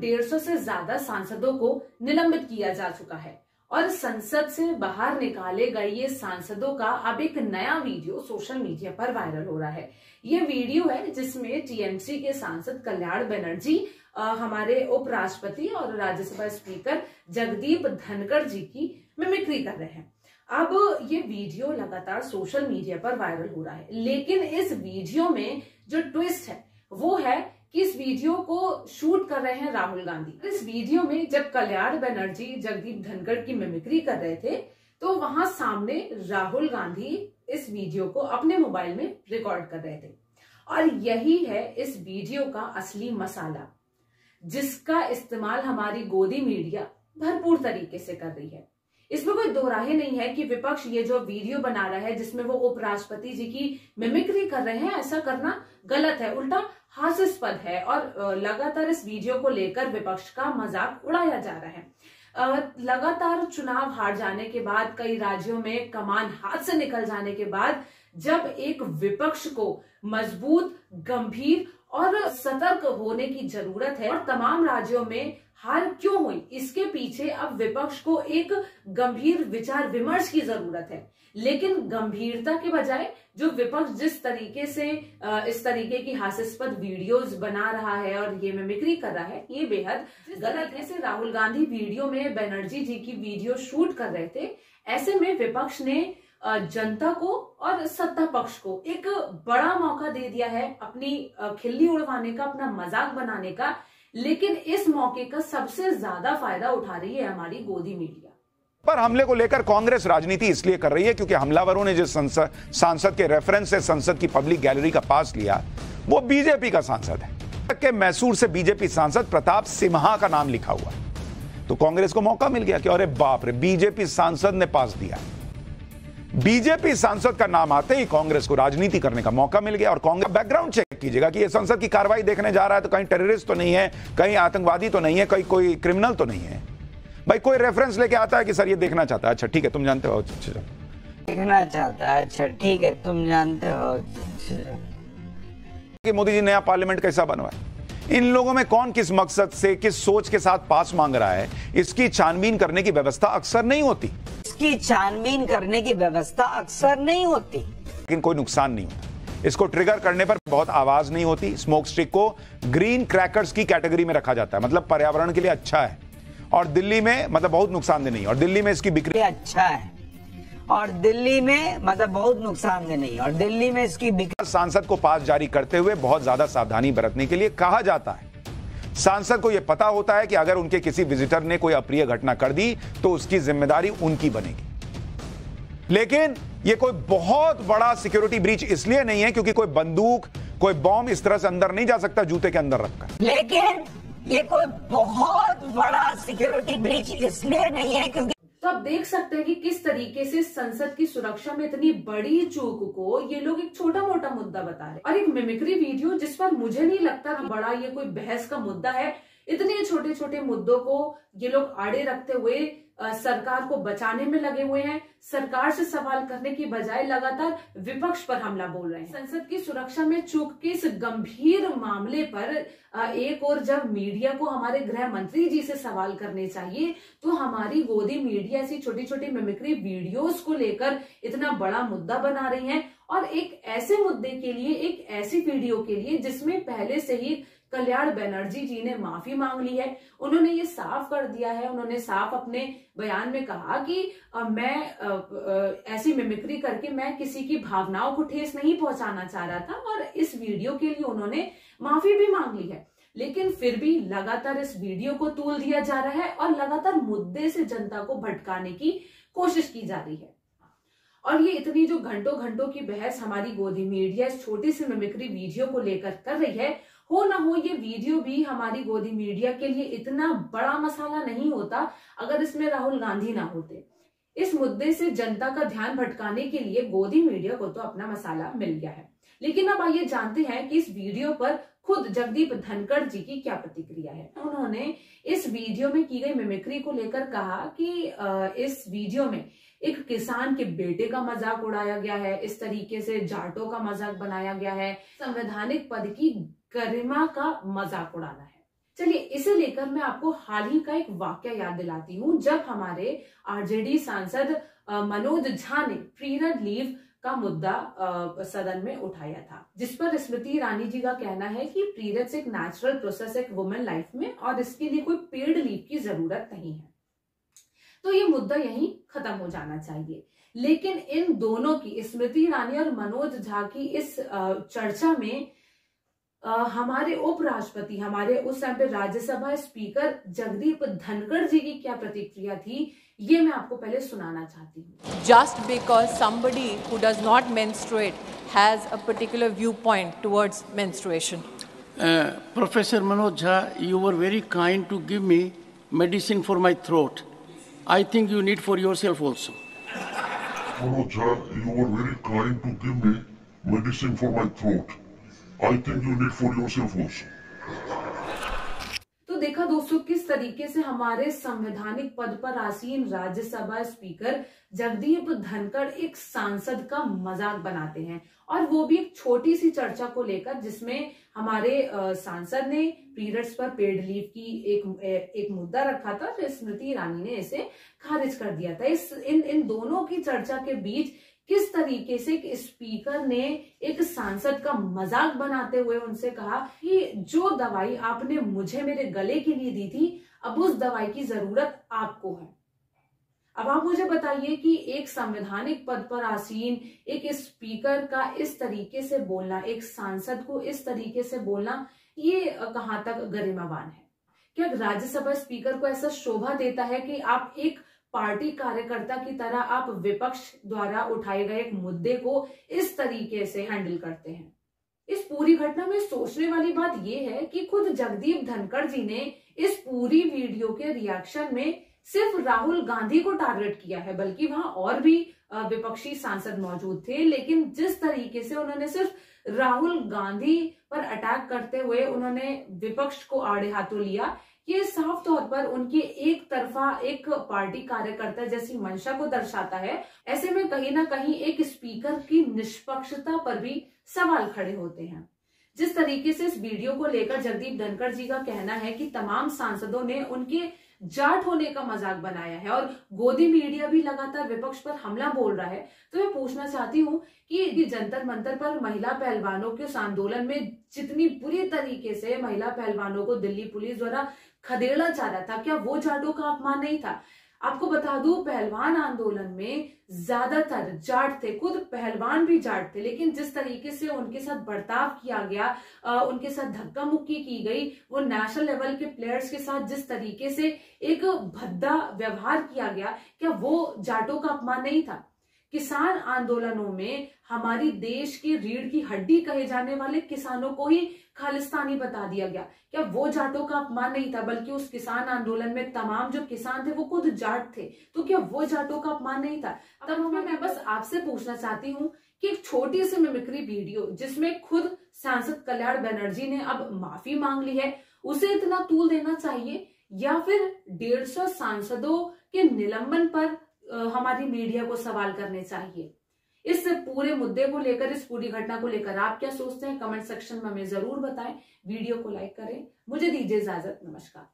150 से ज्यादा सांसदों को निलंबित किया जा चुका है और संसद से बाहर निकाले गए ये सांसदों का अब एक नया वीडियो सोशल मीडिया पर वायरल हो रहा है। ये वीडियो है जिसमें टीएमसी के सांसद कल्याण बनर्जी हमारे उपराष्ट्रपति और राज्यसभा स्पीकर जगदीप धनखड़ जी की मिमिक्री कर रहे हैं। अब ये वीडियो लगातार सोशल मीडिया पर वायरल हो रहा है, लेकिन इस वीडियो में जो ट्विस्ट है वो है कि इस वीडियो को शूट कर रहे हैं राहुल गांधी। इस वीडियो में जब कल्याण बनर्जी जगदीप धनखड़ की मिमिक्री कर रहे थे तो वहां सामने राहुल गांधी इस वीडियो को अपने मोबाइल में रिकॉर्ड कर रहे थे और यही है इस वीडियो का असली मसाला, जिसका इस्तेमाल हमारी गोदी मीडिया भरपूर तरीके से कर रही है। इसमें कोई दो राहें नहीं है कि विपक्ष ये जो वीडियो बना रहा है जिसमें वो उपराष्ट्रपति जी की मिमिक्री कर रहे हैं, ऐसा करना गलत है, उल्टा हास्यास्पद है और लगातार इस वीडियो को लेकर विपक्ष का मजाक उड़ाया जा रहा है। लगातार चुनाव हार जाने के बाद, कई राज्यों में कमान हाथ से निकल जाने के बाद जब एक विपक्ष को मजबूत, गंभीर और सतर्क होने की जरूरत है और तमाम राज्यों में हार क्यों हुई, इसके पीछे अब विपक्ष को एक गंभीर विचार विमर्श की जरूरत है। लेकिन गंभीरता के बजाय जो विपक्ष जिस तरीके से इस तरीके की हास्यास्पद वीडियोस बना रहा है और ये मिमिक्री कर रहा है, ये बेहद गलत है। से राहुल गांधी वीडियो में बनर्जी जी की वीडियो शूट कर रहे थे, ऐसे में विपक्ष ने जनता को और सत्ता पक्ष को एक बड़ा मौका दे दिया है अपनी खिल्ली उड़वाने का, अपना मजाक बनाने का। लेकिन इस मौके का सबसे ज्यादा फायदा उठा रही है हमारी गोदी मीडिया। पर हमले को लेकर कांग्रेस राजनीति इसलिए कर रही है क्योंकि हमलावरों ने जिस सांसद के रेफरेंस से संसद की पब्लिक गैलरी का पास लिया वो बीजेपी का सांसद है। के मैसूर से बीजेपी सांसद प्रताप सिम्हा का नाम लिखा हुआ, तो कांग्रेस को मौका मिल गया कि अरे बाप रे, बीजेपी सांसद ने पास दिया। बीजेपी सांसद का नाम आते ही कांग्रेस को राजनीति करने का मौका मिल गया। और कांग्रेस बैकग्राउंड चेक कीजिएगा कि ये संसद की कार्रवाई देखने जा रहा है तो कहीं टेररिस्ट तो नहीं है, कहीं आतंकवादी तो नहीं है, कहीं कोई क्रिमिनल तो नहीं है। भाई कोई रेफरेंस लेके आता है कि सर ये देखना चाहता है, अच्छा ठीक है तुम जानते हो, देखना चाहता है, अच्छा ठीक है तुम जानते हो कि मोदी जी नया पार्लियामेंट कैसा बनवाए, इन लोगों में कौन किस मकसद से, किस सोच के साथ पास मांग रहा है, इसकी छानबीन करने की व्यवस्था अक्सर नहीं होती। इसकी छानबीन करने की व्यवस्था अक्सर नहीं होती, लेकिन कोई नुकसान नहीं होता। इसको ट्रिगर करने पर बहुत आवाज नहीं होती। स्मोक स्टिक को ग्रीन क्रैकर्स की कैटेगरी में रखा जाता है, मतलब पर्यावरण के लिए अच्छा है और दिल्ली में मतलब बहुत नुकसानदेह नहीं, और दिल्ली में इसकी बिक्री अच्छा है और दिल्ली में मतलब बहुत नुकसानदेह नहीं, और दिल्ली में इसकी बिक्री। सांसद को पास जारी करते हुए बहुत ज्यादा सावधानी बरतने के लिए कहा जाता है। सांसद को यह पता होता है कि अगर उनके किसी विजिटर ने कोई अप्रिय घटना कर दी तो उसकी जिम्मेदारी उनकी बनेगी। लेकिन यह कोई बहुत बड़ा सिक्योरिटी ब्रीच इसलिए नहीं है क्योंकि कोई बंदूक, कोई बॉम्ब इस तरह से अंदर नहीं जा सकता जूते के अंदर रखकर। लेकिन ये कोई बहुत बड़ा सिक्योरिटी ब्रीच इसलिए नहीं है क्योंकि तो आप देख सकते हैं कि किस तरीके से संसद की सुरक्षा में इतनी बड़ी चूक को ये लोग एक छोटा मोटा मुद्दा बता रहे हैं। और एक मिमिक्री वीडियो जिस पर मुझे नहीं लगता कि बड़ा ये कोई बहस का मुद्दा है, इतने छोटे छोटे मुद्दों को ये लोग आड़े रखते हुए सरकार को बचाने में लगे हुए हैं। सरकार से सवाल करने की बजाय लगातार विपक्ष पर हमला बोल रहे हैं। संसद की सुरक्षा में चूक के इस गंभीर मामले पर एक और जब मीडिया को हमारे गृह मंत्री जी से सवाल करने चाहिए तो हमारी गोदी मीडिया ऐसी छोटी छोटी मिमिक्री वीडियोस को लेकर इतना बड़ा मुद्दा बना रही है। और एक ऐसे मुद्दे के लिए, एक ऐसी वीडियो के लिए जिसमें पहले से ही कल्याण बनर्जी जी ने माफी मांग ली है। उन्होंने ये साफ कर दिया है, उन्होंने साफ अपने बयान में कहा कि मैं ऐसी मिमिक्री करके मैं किसी की भावनाओं को ठेस नहीं पहुंचाना चाह रहा था, और इस वीडियो के लिए उन्होंने माफी भी मांग ली है। लेकिन फिर भी लगातार इस वीडियो को तूल दिया जा रहा है और लगातार मुद्दे से जनता को भटकाने की कोशिश की जा रही है। और ये इतनी जो घंटों घंटों की बहस हमारी गोदी मीडिया इस छोटी सी मिमिक्री वीडियो को लेकर कर रही है, हो ना हो ये वीडियो भी हमारी गोदी मीडिया के लिए इतना बड़ा मसाला नहीं होता अगर इसमें राहुल गांधी ना होते। इस मुद्दे से जनता का ध्यान भटकाने के लिए गोदी मीडिया को तो अपना मसाला मिल गया है। लेकिन अब आइए जानते हैं कि इस वीडियो पर खुद जगदीप धनखड़ जी की क्या प्रतिक्रिया है। उन्होंने इस वीडियो में की गई मिमिक्री को लेकर कहा कि इस वीडियो में एक किसान के बेटे का मजाक उड़ाया गया है, इस तरीके से जाटों का मजाक बनाया गया है, संवैधानिक पद की गरिमा का मजाक उड़ाना है। चलिए इसे लेकर मैं आपको हाल ही का एक वाकया याद दिलाती हूँ, जब हमारे आरजेडी सांसद मनोज झा ने पीरियड लीव का मुद्दा सदन में उठाया था, जिस पर स्मृति ईरानी जी का कहना है कि पीरियड्स एक नेचुरल प्रोसेस है वुमेन लाइफ में और इसके लिए कोई पेड लीव की जरूरत नहीं है। तो ये मुद्दा यहीं खत्म हो जाना चाहिए। लेकिन इन दोनों की, स्मृति ईरानी और मनोज झा की इस चर्चा में हमारे उपराष्ट्रपति, हमारे उस टाइम पे राज्यसभा स्पीकर जगदीप धनखड़ जी की क्या प्रतिक्रिया थी, ये मैं आपको पहले सुनाना चाहती हूँ। Just because somebody who does not menstruate has a particular viewpoint towards menstruation. Professor Manoj Jha, you were very kind to give me medicine for my throat. I think you need for yourself also. Manoj Jha, you were very kind to give me medicine for my throat. I think you need for yourself also. तो देखा दोस्तों किस तरीके से हमारे संवैधानिक पद पर आसीन राज्यसभा स्पीकर जगदीप धनखड़ एक सांसद का मजाक बनाते हैं, और वो भी एक छोटी सी चर्चा को लेकर जिसमें हमारे सांसद ने पीरियड्स पर पेड लीव की एक मुद्दा रखा था, तो स्मृति ईरानी ने इसे खारिज कर दिया था। इन दोनों की चर्चा के बीच किस तरीके से एक स्पीकर ने एक सांसद का मजाक बनाते हुए उनसे कहा कि जो दवाई आपने मुझे मेरे गले के लिए दी थी, अब उस दवाई की जरूरत आपको है। अब आप मुझे बताइए कि एक संवैधानिक पद पर आसीन एक स्पीकर का इस तरीके से बोलना, एक सांसद को इस तरीके से बोलना, ये कहां तक गरिमावान है? क्या राज्यसभा स्पीकर को ऐसा शोभा देता है कि आप एक पार्टी कार्यकर्ता की तरह आप विपक्ष द्वारा उठाए गए एक मुद्दे को इस तरीके से हैंडल करते हैं? इस पूरी घटना में सोचने वाली बात यह है कि खुद जगदीप धनखड़ जी ने इस पूरी वीडियो के रिएक्शन में सिर्फ राहुल गांधी को टारगेट किया है, बल्कि वहां और भी विपक्षी सांसद मौजूद थे, लेकिन जिस तरीके से उन्होंने सिर्फ राहुल गांधी पर अटैक करते हुए उन्होंने विपक्ष को आड़े हाथों लिया, ये साफ तौर पर उनकी एक तरफा एक पार्टी कार्यकर्ता जैसी मंशा को दर्शाता है। ऐसे में कहीं ना कहीं एक स्पीकर की निष्पक्षता पर भी सवाल खड़े होते हैं। जिस तरीके से इस वीडियो को लेकर जगदीप धनखड़ जी का कहना है कि तमाम सांसदों ने उनके जाट होने का मजाक बनाया है और गोदी मीडिया भी लगातार विपक्ष पर हमला बोल रहा है, तो मैं पूछना चाहती हूँ कि जंतर मंतर पर महिला पहलवानों के उस आंदोलन में जितनी बुरी तरीके से महिला पहलवानों को दिल्ली पुलिस द्वारा खदेड़ा जा रहा था, क्या वो जाटों का अपमान नहीं था? आपको बता दूं, पहलवान आंदोलन में ज्यादातर जाट थे, खुद पहलवान भी जाट थे, लेकिन जिस तरीके से उनके साथ बर्ताव किया गया, उनके साथ धक्का मुक्की की गई, वो नेशनल लेवल के प्लेयर्स के साथ जिस तरीके से एक भद्दा व्यवहार किया गया, क्या वो जाटों का अपमान नहीं था? किसान आंदोलनों में हमारी देश की रीढ़ की हड्डी कहे जाने वाले किसानों को ही खालिस्तानी बता दिया गया, क्या वो जाटों का अपमान नहीं था? बल्कि उस किसान आंदोलन में तमाम जो किसान थे वो खुद जाट थे, तो क्या वो जाटों का अपमान नहीं था? तब मैं बस आपसे पूछना चाहती हूँ कि एक छोटी सी मिमिक्री वीडियो जिसमें खुद सांसद कल्याण बनर्जी ने अब माफी मांग ली है, उसे इतना तूल देना चाहिए, या फिर 150 सांसदों के निलंबन पर हमारी मीडिया को सवाल करने चाहिए? इस पूरे मुद्दे को लेकर, इस पूरी घटना को लेकर आप क्या सोचते हैं? कमेंट सेक्शन में हमें जरूर बताएं। वीडियो को लाइक करें। मुझे दीजिए इजाजत। नमस्कार।